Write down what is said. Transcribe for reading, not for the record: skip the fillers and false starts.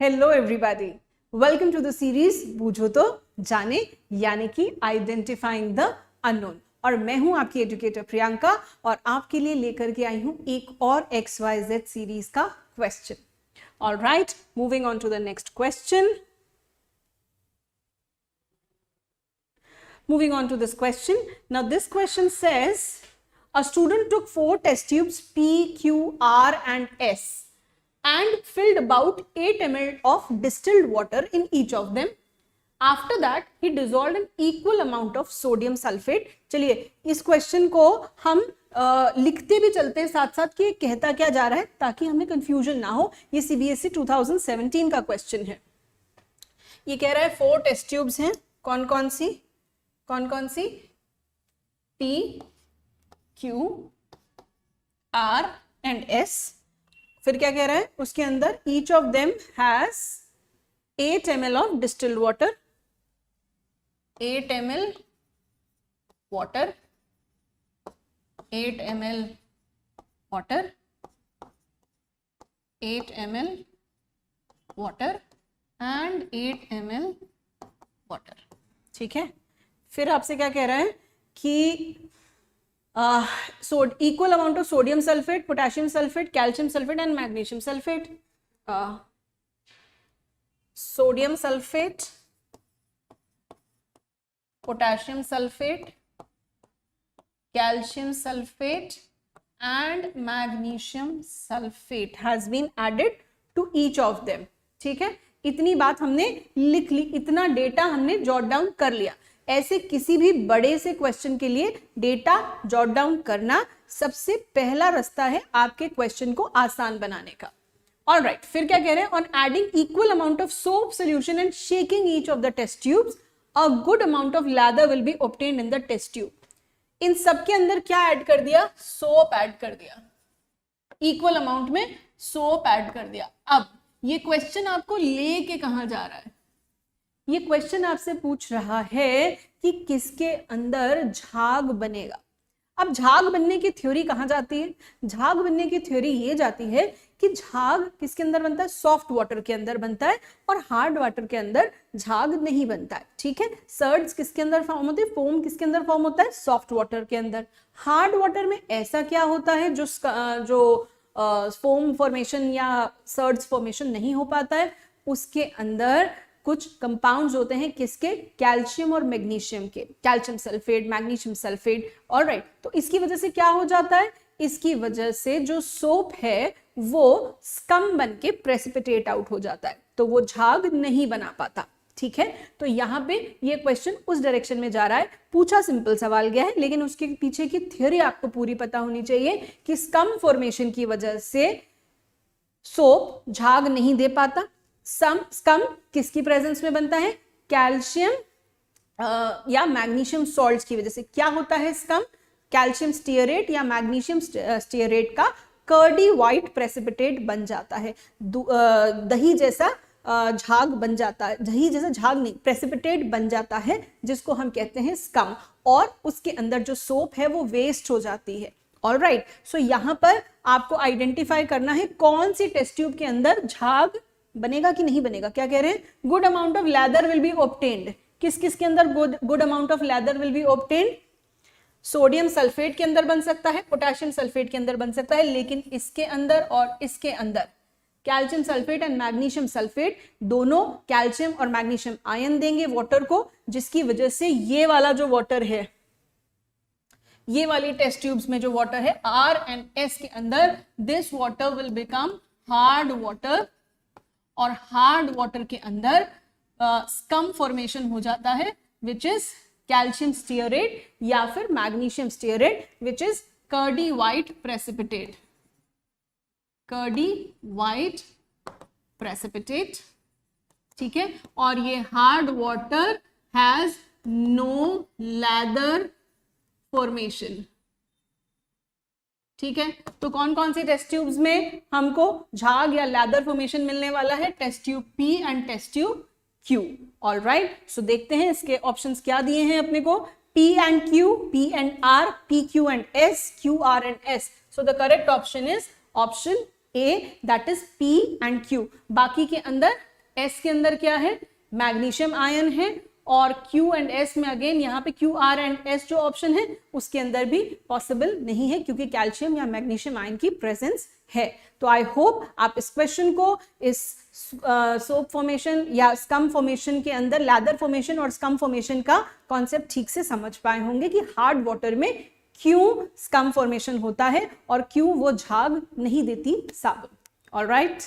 Hello everybody, welcome to the series बूझो तो जाने यानी कि आइडेंटिफाइंग द अननोन। और मैं हूं आपकी एजुकेटर प्रियंका और आपके लिए लेकर के आई हूं एक और XYZ सीरीज का question. Alright, moving on to the next question. Moving on to this question. Now this question says a student took 4 test tubes P, Q, R and S and filled about 8 ml of distilled water in each of them. After that he dissolved an equal amount of sodium sulfate. चलिए इस question को हम लिखते भी चलते हैं साथ साथ कि कहता क्या जा रहा है ताकि हमें कंफ्यूजन ना हो। ये CBSE 2017 का क्वेश्चन है। ये कह रहा है 4 टेस्ट ट्यूब्स हैं, कौन कौन सी P, Q, R and S। फिर क्या कह रहा है उसके अंदर each of them has 8 ml of distilled water, 8 ml water, 8 ml water, 8 ml water and 8 ml water। ठीक है, फिर आपसे क्या कह रहा है कि equal amount of sodium sulphate, potassium sulphate, calcium sulphate and magnesium sulphate. Sodium sulphate, potassium sulphate, calcium sulphate and magnesium sulphate has been added to each of them. ठीक है, इतनी बात हमने लिख ली, इतना डेटा हमने जॉट डाउन कर लिया। ऐसे किसी भी बड़े से क्वेश्चन के लिए डेटा जॉट डाउन करना सबसे पहला रास्ता है आपके क्वेश्चन को आसान बनाने का। ऑलराइट, फिर क्या कह रहे हैं, on adding equal amount of soap solution and shaking each of the test tubes a good amount of lather will be obtained in the test tube. इन सबके अंदर क्या ऐड कर दिया, सोप ऐड कर दिया, इक्वल अमाउंट में soap add कर दिया। अब ये क्वेश्चन आपको लेके कहां जा रहा है, ये क्वेश्चन आपसे पूछ रहा है कि किसके अंदर झाग बनेगा। अब झाग बनने की थ्योरी कहां जाती है, झाग बनने की थ्योरी ये जाती है कि झाग किसके अंदर बनता है, सॉफ्ट वाटर के अंदर बनता है और हार्ड वाटर के अंदर झाग नहीं बनता है। ठीक है, सर्ड्स किसके अंदर फॉर्म होते हैं, फोम किसके अंदर फॉर्म होता है, सॉफ्ट वाटर के अंदर। हार्ड वाटर में ऐसा क्या होता है जो फोम फॉर्मेशन या सर्ड्स फॉर्मेशन नहीं हो पाता है, उसके अंदर कुछ कंपाउंड्स होते हैं किसके, कैल्शियम और मैग्नीशियम के, calcium sulphate, magnesium sulphate. Alright, तो इसकी वजह से क्या हो जाता है, इसकी वजह से जो सोप है वो स्कम बन के प्रेसिपिटेट आउट हो जाता है, तो वो झाग नहीं बना पाता। ठीक है, तो यहाँ पे ये क्वेश्चन उस डायरेक्शन में जा रहा है। पूछा सिंपल सवाल गया है, लेकिन उसके पीछे की थ्योरी आपको पूरी पता होनी चाहिए कि स्कम फॉर्मेशन की वजह से सोप झाग नहीं दे पाता। स्कम किसकी प्रेजेंस में बनता है, कैल्शियम या मैग्नीशियम सॉल्ट्स की वजह से। क्या होता है स्कम, कैल्शियम स्टीयरेट या मैग्नीशियम स्टीयरेट का कर्डी व्हाइट प्रेसिपिटेट बन जाता है, दही जैसा झाग बन जाता है, दही जैसा झाग नहीं, प्रेसिपिटेट बन जाता है, जिसको हम कहते हैं स्कम, और उसके अंदर जो सोप है वो वेस्ट हो जाती है। ऑलराइट, सो यहाँ पर आपको आइडेंटिफाई करना है कौन सी टेस्ट ट्यूब के अंदर झाग बनेगा कि नहीं बनेगा। क्या कह रहे हैं, good amount of lather will be obtained. किस किस के अंदर good amount of lather will be obtained, sodium sulphate के अंदर बन सकता है, पोटेशियम सल्फेट के अंदर बन सकता है, लेकिन इसके अंदर और इसके अंदर calcium sulphate and magnesium sulphate दोनों कैल्शियम और मैग्नीशियम आयन देंगे वाटर को, जिसकी वजह से ये वाला जो वाटर है, ये वाली टेस्ट ट्यूब्स में जो वाटर है R एंड S के अंदर, this water will become hard water, और हार्ड वाटर के अंदर स्कम फॉर्मेशन हो जाता है, विच इज कैल्शियम स्टीयरेट या फिर magnesium stearate, which is curdy white precipitate, curdy white precipitate. ठीक है, और ये hard water has no lather formation. ठीक है, तो कौन कौन सी टेस्ट ट्यूब्स में हमको झाग या लैदर फॉर्मेशन मिलने वाला है, test tube P and test tube Q। Alright, so देखते हैं इसके ऑप्शंस क्या दिए हैं अपने को, P and Q, P and R, P, Q and S, Q, R and S। So the correct option is option A, that is P and Q। बाकी के अंदर S के अंदर क्या है, मैग्नीशियम आयन है, और Q एंड S में अगेन यहाँ पे QR एंड S जो ऑप्शन है उसके अंदर भी पॉसिबल नहीं है, क्योंकि कैल्शियम या मैग्नीशियम आयन की प्रेजेंस है। तो आई होप आप इस क्वेश्चन को इस सोप फॉर्मेशन या स्कम फॉर्मेशन के अंदर लैदर फॉर्मेशन और स्कम फॉर्मेशन का कॉन्सेप्ट ठीक से समझ पाए होंगे कि हार्ड वाटर में क्यों स्कम फॉर्मेशन होता है और क्यों वो झाग नहीं देती साबुन। ऑलराइट।